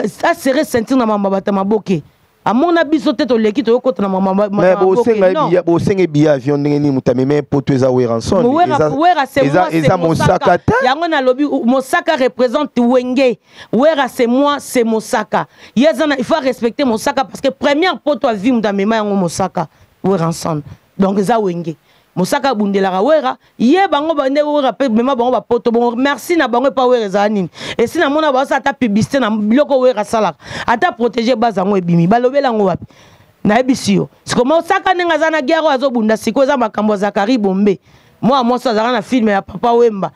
Speaker 2: ça serait sentir dans Mambabata Maboke. À mon avis, sauter au l'équipe au côté de Mambabata. Mais
Speaker 1: au sein de avion, mais pour tous les Ranson.
Speaker 2: Et Mosaka. Yangona lobby, Mosaka représente Wenge. Ouera c'est moi, c'est Mosaka. Il faut respecter Mosaka parce que première poto à vivre dans mes mains, Mosaka. Ranson. Donc, ça Wenge. Mosaka bundela wera ye bango bande wera pe mema bango ba poto bon merci na bango pa wera zanini et si na mona ba sa ta publicité na biloko wera sala ata protéger bazango ebimi balobela ngo wapi na ebisio siko Mosaka nenga zana guerre azo bunda siko za makambo Zakari Bombe moi ça zaka na film ya papa Wemba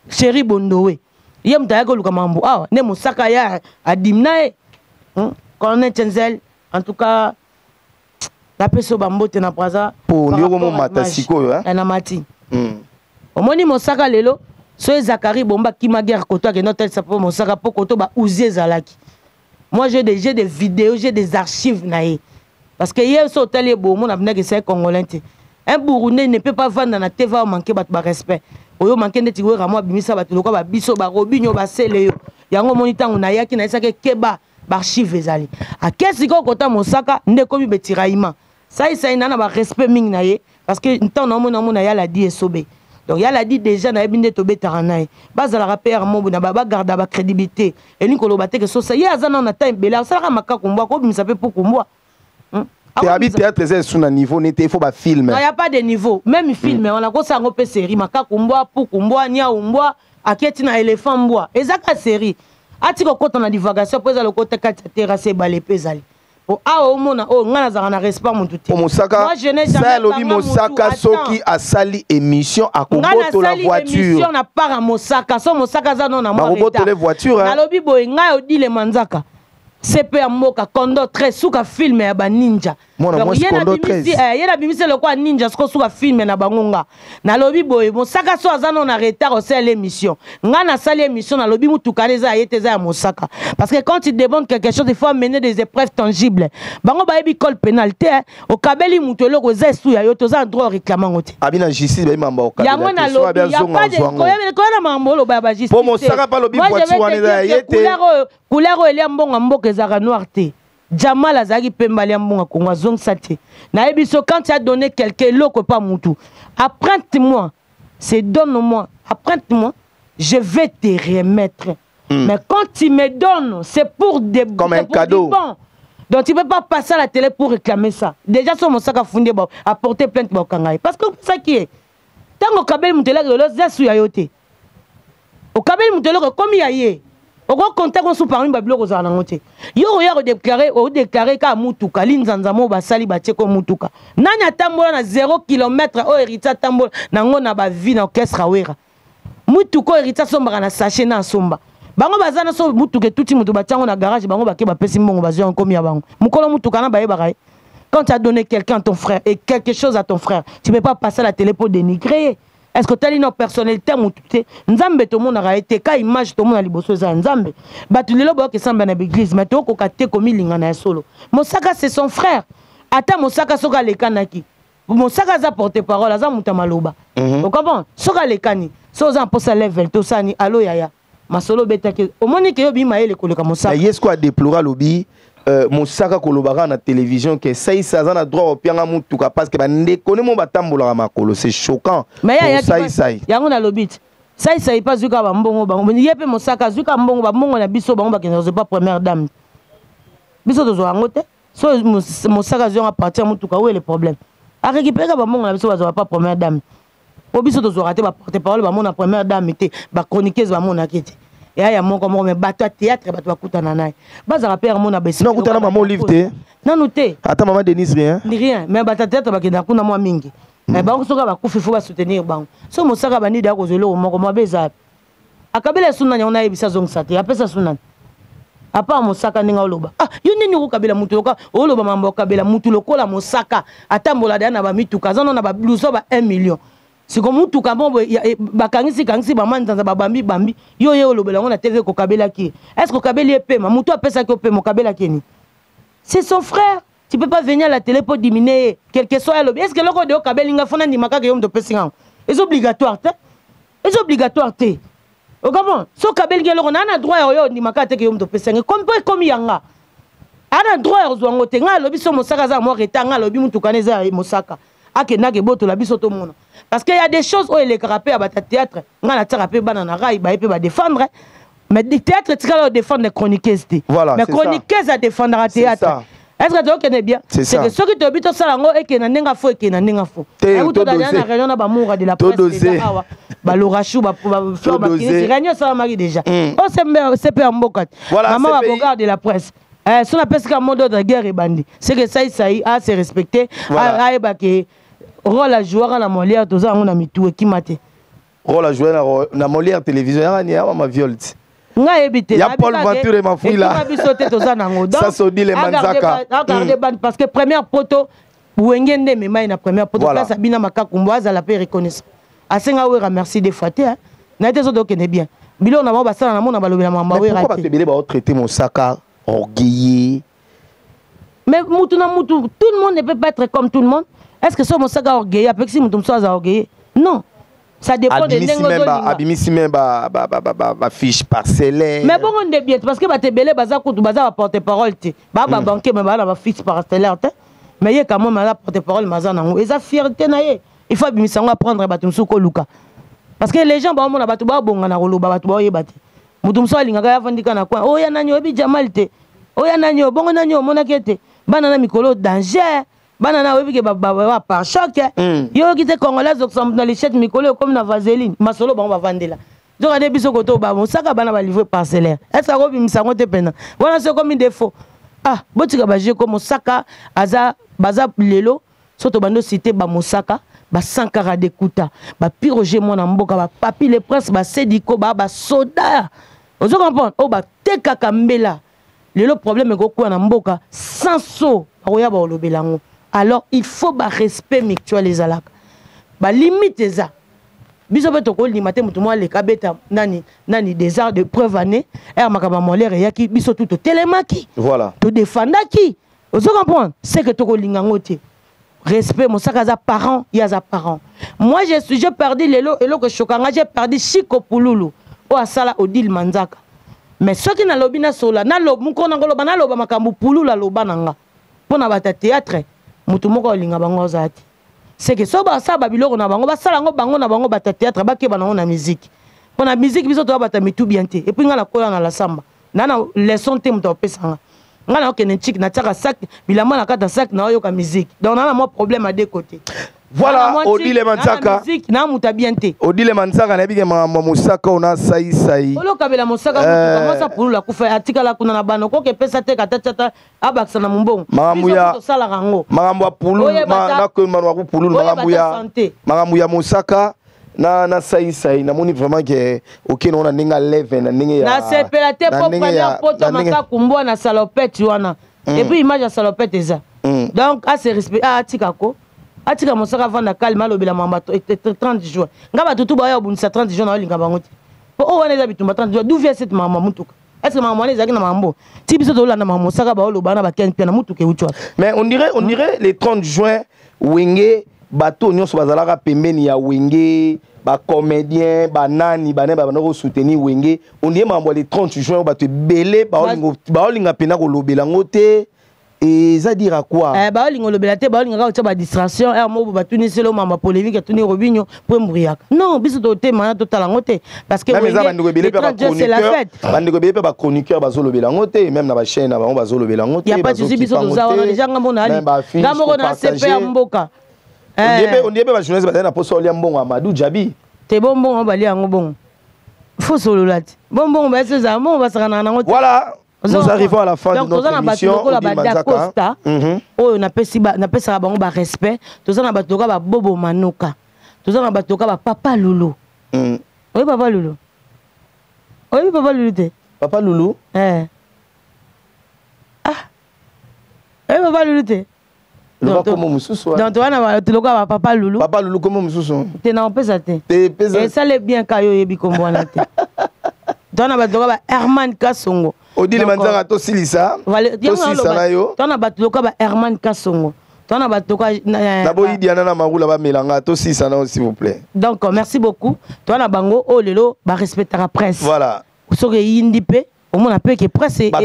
Speaker 2: chéri bondowe ye mtaya ko luka mambo awa ne Mosaka ya adimnae Colonel Tchenzel en tout cas la peso bambote na Brazza
Speaker 1: pour ndiko mo mata sikoyo hein
Speaker 2: na mati omoni Mosaka lelo so Zakari Bomba ki ma guerre koto ke notel sa po Mosaka po koto ba uzie zalaki moi j'ai des vidéos j'ai des archives nae parce que hier so hotel bo mon avena que c'est congolais un Burundais ne peut pas vendre na TV au manquer ba respect oyo manquer ndeti wera moi bimisa ba tuloko ba biso ba robinyo ba sele yo yango monitango na yaki na isaka keba ba archive ezali a kesi ko kota Mosaka ndeko bi betiraima ça il n'a pas respect ming naie parce que tant non ya la dit sobe donc ya la dit déjà na binde to betaranae base la rappeur mo na ba garda ba crédibilité et ni ko lo baté que so ça ya zana na time bela ça ka maka kumba ko bimisa pe pour kumba
Speaker 1: tu habites théâtre c'est sur un niveau n'était faut pas filmer
Speaker 2: non y a pas de niveau même film on a ko ça ngo pe série maka kumba pour kumba nya umba aketi na éléphant mboa ezaka série atiko kota na divagation pour ça le côté terrasse balé pezali. Ah au mona oh ngana za na respect mon tout.
Speaker 1: Mosaka moi je n'ai jamais lobi Mosaka soki a sali émission à Koboto la voiture.
Speaker 2: Émission na para Mosaka so Mosaka za non na moi.
Speaker 1: Koboto la voiture hein.
Speaker 2: Na lobi boy ngai Odile Manzaka. CP Mboka kondo très souka film ya ba ninja.
Speaker 1: Moi na moi secondo 13.
Speaker 2: Yena bimisi le quoi ninja sko suka film na bangonga. Na lobi boye Mosaka so azana na retard au sel émission. Nga na sali émission na lobi mutukane za yete za Mosaka. Parce que quand tu demandes quelque chose il faut mener des épreuves tangibles. Bango ba yebi col pénalité au kabeli mutelo ko za sou ya yo to za droit réclamant ngote.
Speaker 1: Abina justice ba mambo au kabeli.
Speaker 2: Ya mona lobi ya pas de ko na mambo lo ba justice.
Speaker 1: Pour Mosaka pa lobi voiture wana za yete.
Speaker 2: Couleur ele mbonga mboka za noir te. Jamal Azagi Pembali Mbonga Kongo Zong Sate. Naebiso quand tu as donné quelqu'un l'autre pas moutou. Apprête-moi. C'est donne-moi. Apprête-moi. Je vais te remettre. Mais quand tu me donnes, c'est pour des
Speaker 1: comme un cadeau.
Speaker 2: Bon. Donc tu ne peux pas passer à la télé pour réclamer ça. Déjà sur mon sac à fondé à porter plainte pour Kangaï. Parce que ça qui est. Tant que Kabel Moutela que l'os sous yayote. Au Kabel Moutela comme yaye. Au contact on sous parmi bablo aux alangote. Yo déclaré qu'à Mutuka, l'inzanzamo basali bateko Mutuka. Nanya tambola na 0 km au hérita tambola na ngona ba vie na orchestre awera. Mutuka hérita somba na sachet na somba. Bango bazana so Mutuka tuti mutu batiango na garage bango bake ba pesi mbongo bazio comme ya bango. Mukolo Mutuka na baye bakaye. Quand tu as donné quelqu'un à ton frère et quelque chose à ton frère, tu ne peux pas passer à la télé pour dénigrer. Est-ce que tu as une personnalité moutouté Nzambe to mon a été ka image to mon a liboso za Nzambe. Batulelo ba ke samba na église, mais to ko kate komi lingana solo. Mosaka c'est son frère. Ata Mosaka soka lekanaki. Mosaka za porter parole za mutamaloba. Vous comprenez? Soka lekani. So za posa level to sani allo yaya. Masolo betake. Au moni ke yo bi maele ko le ka Mosaka.
Speaker 1: Mais est-ce quoi déplorer lobby Mosaka kolobaka na télévision que ça il ça a droit au pianga mutuka parce que ba ndekone mo batambola makolo c'est choquant.
Speaker 2: Mais ya ngona lobit. Ça pas zuka ba mbongo bango. Yepe Mosaka zuka mbongo ba mbongo na biso bango ba kenzo pas première dame. Biso to zo ngote. So Mosaka zo a partir mutuka où est le problème? A récupérer ba mbongo na biso ba pas première dame. Po biso to zo rater ba porter parole ba mona première dame té ba chroniqueuse ba mona kete. Et il y a mon comme mais bateau théâtre bateau kuta nanai baza rappeur mon abesi
Speaker 1: non kuta na maman livre té
Speaker 2: non noté
Speaker 1: attends maman Denise rien
Speaker 2: mais bateau théâtre ba kenda kuna moi mingi mais ba soka ba kufi faut ba soutenir bango so mosaka bani da ko zelo moko mo beza akabela sunna nyona ebisa zong sate apesa sunna apa mosaka ninga oloba ah yo nini ko kabela mutu loka oloba mambo kabela mutu lokola mosaka atambola da na ba mituka zano na ba bluso ba 1 million. Si comme tout cambo bakangisi kangisi ba manzanza ba bambi bambi yo lobela ngona TV ko kabela ki est-ce que kabeli epé ma mutu apesa ko pe mo kabela keni c'est son frère tu peux pas venir à la télé pour diminuer quel que soit le est-ce que loko de kabeli nga fona ndimaka ke yom de pesinga c'est obligatoire te o comment so kabeli ke loko na droit yo ndimaka te ke yom de pesinga comme yanga ana droit zo ngote nga lobi so mosaka za mo retanga lobi mutu kaneza mosaka akena ke boto la biso to mona. Parce qu'il y a des choses où il est rappé à battre théâtre, on a rappé banana rail, il peut défendre, mais le théâtre tu vas défendre les chroniqueuses.
Speaker 1: Voilà,
Speaker 2: mais chroniqueuses à défendre le théâtre. Est-ce que tu connais bien? C'est que ceux qui te habitent au salon et qui n'ont pas fait, qui n'ont pas fait. Et vous dans la région de l'amour de la presse, bah l'orachou, bah fleur, bah qui n'est rien ça mari déjà. Oh c'est peu en bocat. Maman va regarder la presse. Si on appelle ça un mode de guerre et bandit, c'est que ça a c'est respecté. Ah bah que rôle à jouer à la Molière, tout ça on a mis tout qui maté.
Speaker 1: Rôle à jouer à la Molière télévision, il y a ma viole.
Speaker 2: Il
Speaker 1: y a Paul Venture et ma fille là. Ça se dit les manzaka.
Speaker 2: Parce que première poteau, Wengende mais ma première poteau, ça Sabina Makakumboise la paix reconnaissance. Asenga wera merci des fois hein. Na été so donc bien. Bilo na ba sala na mona balobi na mamba wera.
Speaker 1: Pourquoi te belé ba traiter Mosaka orgueillé?
Speaker 2: Mais mutu na mutu, tout le monde ne peut pas être comme tout le monde. Est-ce que ce Mosaka orgueillé avec si mutu so orgueillé? Non. Ça dépend de n'engozolinga.
Speaker 1: Abimisi même ba fiche parcellaire.
Speaker 2: Mais bon on est bien parce que ba te belé baza kutu baza ba porter parole te. Ba banquer mais ba la fiche parcellaire te. Mais yé quand même la porter parole maza nango. Et ça fierté na yé. Il faut abimisa ngo apprendre ba tumsu ko luka. Parce que les gens ba mona ba tu ba bonga na koloba ba tu ba yebate. Mutu mso alinga ya vandika na kwa. Oh ya nanyo ebi jamal te. Oh ya nanyo bongo nanyo mona kete. Bana na mikolo danger. Banana webi ke ba par choc. Yo ki te congolais oxam na lichette mikolo comme na vaseline. Masolo ba vandela. Donc ade biso koto ba Mosaka bana ba livrer parcellaire. Est-ce que ko bimisa ngote pena. Voilà c'est comme défaut. Ah, botika ba je comme Mosaka aza baza lelo soto bando cité ba Mosaka ba Sankara d'Ekuta ba piroger mon mboka ba papi les princes ba Sediko ba soda. Ozo comprendre o ba teka kambela. le problème est que na mboka sans so oya ba olobelango. Alors il faut ba respect mutuel les alaka. Ba limite ça. Biso beto ko limate mutu mo le kabeta nani des arts de preuve année et makaba molere yaki biso tout telemaki.
Speaker 1: Voilà.
Speaker 2: To défendaki. Vous comprenez? C'est que to ko lingangote. Respect, mon sac à parents, il y a des parents. Moi, j'ai perdu l'élo, et que chokanga, j'ai perdu Chico Pouloulou, ou à Sala Odile Manzaka. Mais ceux qui n'ont pas de sola, n'a pas de makambu Pouloulou la loba nanga. Pour n'a théâtre, mutumoko linga bango zati. C'est que ça ça babilo na bango ba sala ngo bango na bango bata théâtre ba ke bango na musique. Pour la musique biso to bata mitu bienté. Et puis ngala kola na la samba. Nana leçon te muto pesanga. Ngana okene chik na tchaka sac bilama na kata sac na oyoka musique. Donc on a un problème à deux côtés.
Speaker 1: Voilà, Odile Manzaka.
Speaker 2: Na muta bienté.
Speaker 1: Odile Manzaka na bige mama musaka ona sai sai.
Speaker 2: Olo kabela musaka mutu commence à pour la kufa atika la kuna na bano ko ke pesa te kata abaksa na mumbongo.
Speaker 1: Mamuya
Speaker 2: sala rango.
Speaker 1: Mamuya pulu na ko manwa ku pulu mamuya musaka. Na sai sai na moni vraiment que OK on a ninga leve na ninga ya
Speaker 2: na sepela te po premier poto maka kumbo na salopette wana et puis image ya salopette eza donc à se respect atika mosaka vanda calme alobela mamba 30 jours ngaba tutu ba ya bunisa 30 jours na linga bango ti o wana eza bitumba 30 jours d'où vient cette maman mutuka est-ce que maman eza na mambo ti biso to landa maman mosaka ba oloba na ba 15 pia na mutuka uchwa
Speaker 1: mais on dirait les 30 juin wenge bateau nyonso bazalaka pembeni ya wenge ba comédien ba nani ba nako soutenir wenge on dit mambo les 30 juin ba te belé ba olinga pena ko lobela ngote et ça dire à quoi
Speaker 2: ba olinga lobela te ba olinga ka ba distraction et mo ba tuni selo mama polémique tuni robinho pour mbriaka non biso to te mana total ngote parce que
Speaker 1: wenge c'est la fête bande ko belé ba chroniqueur ba zo lobela ngote même na ba chaîne ba zo lobela ngote
Speaker 2: il y a pas de souci biso to za wana déjà ngamona ali ngamoko na CP ya mboka.
Speaker 1: On dit que les journalistes sont pour sortir bon Amadou Djabi.
Speaker 2: C'est bon on va lire bon. Faut solo là. Bon on va se ça on va se rendre.
Speaker 1: Voilà. Nous arrivons à la fin de notre émission. Oh on appelle ça bon ba respect. Tous on a batoka ba Bobo Manoka. Tous on a batoka ba Papa Loulou. Oui Papa Loulou. Oui Papa Loulou te. Papa Loulou. Ah. Oui Papa Loulou te. Donc toi tu le Papa Loulou. Papa Loulou comment mususu? Tu n'as pas ça te. Et ça l'est bien kayo yebi kombo na te. Toi na batoka ba Herman Kasongo. Odile Manzaka to silisa. To silisa na yo. Toi na batoka ba Herman Kasongo. Toi na batoka na boyi diana na marula ba melanga to silisa na s'il vous plaît. Donc merci beaucoup. Toi na bango oh lelo ba respecter la presse. Voilà. Soke yindi pe au moins un peu qui presse et donc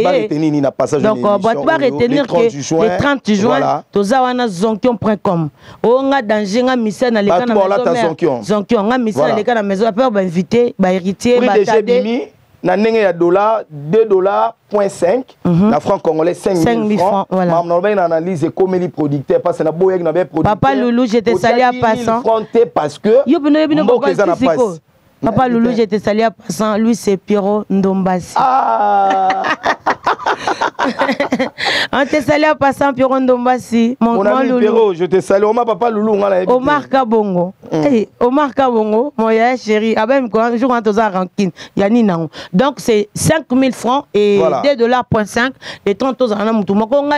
Speaker 1: on va retenir que le 30 juin tozawana zonkion.com on a danger nga misa na leka na maison zonkion nga misa na leka na maison après ba invité ba héritier ba tade na ndenge ya dollar $2.5 na franc congolais 5 000 francs mam na ba une analyse comme les producteurs parce que na boyek na ba producteur Papa Loulou j'étais salé à passant parce que yo bino Papa Loulou, j'étais salé à passant. Lui, c'est Pierrot Ndombasi. Ah on te salé à passant, Pierrot Ndombasi. Mon Loulou. Pierrot, je te salue. Papa Loulou, Omar Kabongo. Hey, Omar Kabongo, mon chéri. Ah ben, un jour, on a rancune. Yani Nango. Donc, c'est 5 000 francs et voilà. $2.5 et 30 000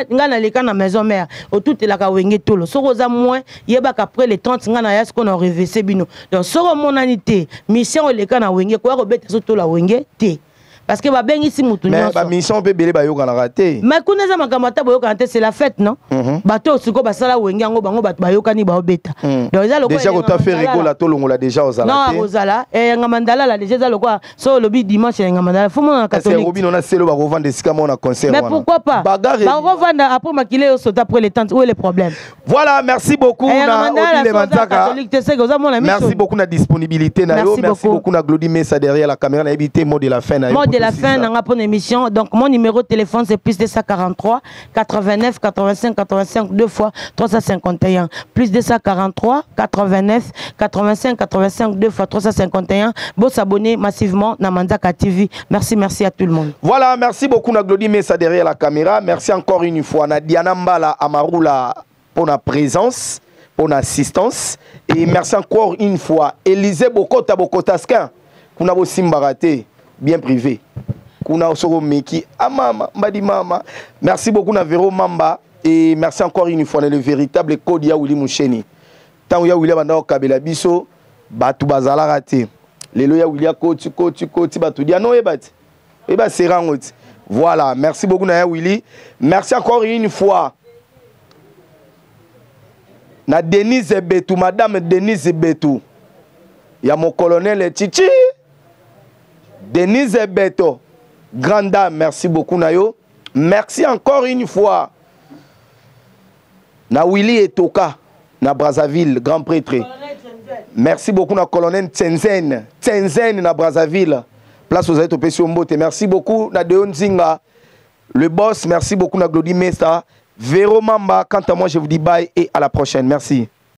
Speaker 1: on a les cas dans la maison mère. Au tout est là, Kawenge Tolo. Soroza moins, yebak après les 30 000 ce qu'on a reversé. Donc, Soro mon anité, mission les cas dans Wenge, quoi, Robert Soto la Wenge, T. Parce que ben ici mutu nyonso. Mais ba mission pe belé ba yo kana raté. Mais kuneza makamata ba yo kana c'est la fête non? Bato siko ba sala wengi yango bango bato ba yo kani ba obeta. Donc ça le déjà ko ta fait rigola to longola déjà aux ala. Non aux ala et ngamandala la déjà ça le quoi so le bi dimanche ngamandala faut mon catholique. C'est Robin on a c'est le ba revendre sika mon concert. Mais pourquoi pas? Ba revendre après makile au saute après les tentes où est le problème? Voilà, merci beaucoup na Odile Manzaka. Merci beaucoup na disponibilité na yo, merci beaucoup na Glody Messa derrière la caméra na éviter mot de la fin na yo. De la fin dans la émission. Donc mon numéro de téléphone c'est plus 243 89 85 85 2 fois 351 plus 243 89 85 85 2 fois 351. Bon s'abonner massivement na Manzaka TV. Merci à tout le monde. Voilà, merci beaucoup na Glody Messa derrière la caméra. Merci encore une fois na Diana Mbala Amarula pour la présence, pour l'assistance et merci encore une fois Élisée Bokota Bokotaskin pour nous Simbaraté bien privé. kuna osoko meki ah mama mbadi mama merci beaucoup na Véro Mamba et merci encore une fois le véritable code ya Willy Moucheni tant ya Willy banda okabela biso batu bazala raté lelo ya Willy koti batu dia no ebati eba serangoti voilà merci beaucoup na ya Willy merci encore une fois na Denise Betou madame Denise Betou ya mon colonel Chichi Denise Beto grande dame merci beaucoup Nayo merci encore une fois na Willy Etoka na Brazzaville grand prêtre merci beaucoup na colonel Tzenzen na Brazzaville place aux aides au Mbote merci beaucoup na Deon Zinga le boss merci beaucoup na Glody Mesta Véro Mamba quant à moi je vous dis bye et à la prochaine merci.